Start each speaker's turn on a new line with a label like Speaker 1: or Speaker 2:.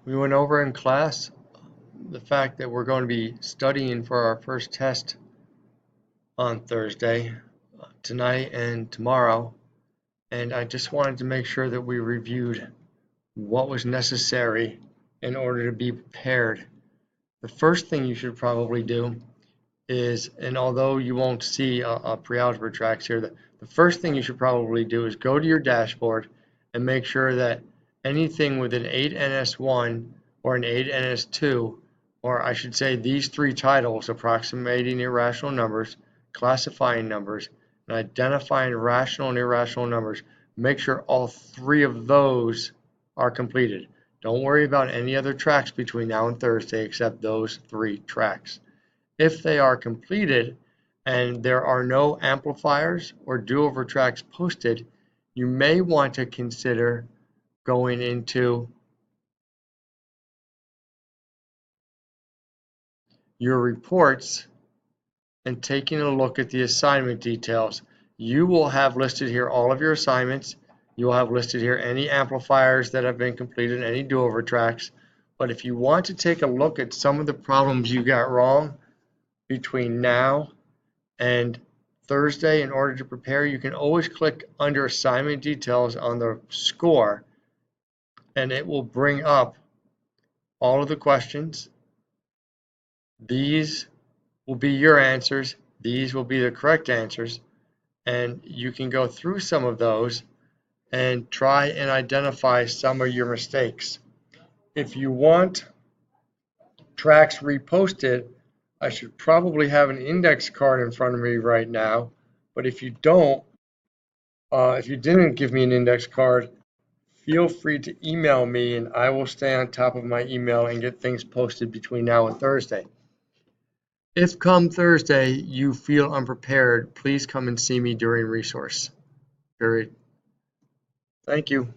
Speaker 1: We went over in class the fact that we're going to be studying for our first test on Thursday, tonight and tomorrow, and I just wanted to make sure that we reviewed what was necessary in order to be prepared. The first thing you should probably do is, and although you won't see a pre-algebra tracks here, the first thing you should probably do is go to your dashboard and make sure that anything with an 8NS1 or an 8NS2, or I should say these three titles, approximating irrational numbers, classifying numbers, and identifying rational and irrational numbers, make sure all three of those are completed. Don't worry about any other tracks between now and Thursday except those three tracks. If they are completed and there are no amplifiers or do-over tracks posted, you may want to consider going into your reports and taking a look at the assignment details. You will have listed here all of your assignments. You will have listed here any amplifiers that have been completed, any do-over tracks. But if you want to take a look at some of the problems you got wrong between now and Thursday in order to prepare, you can always click under assignment details on the score, and it will bring up all of the questions. These will be your answers. These will be the correct answers, and you can go through some of those and try and identify some of your mistakes. If you want tracks reposted, I should probably have an index card in front of me right now, but if you don't, if you didn't give me an index card, feel free to email me and I will stay on top of my email and get things posted between now and Thursday. If come Thursday you feel unprepared, please come and see me during resource period. Thank you.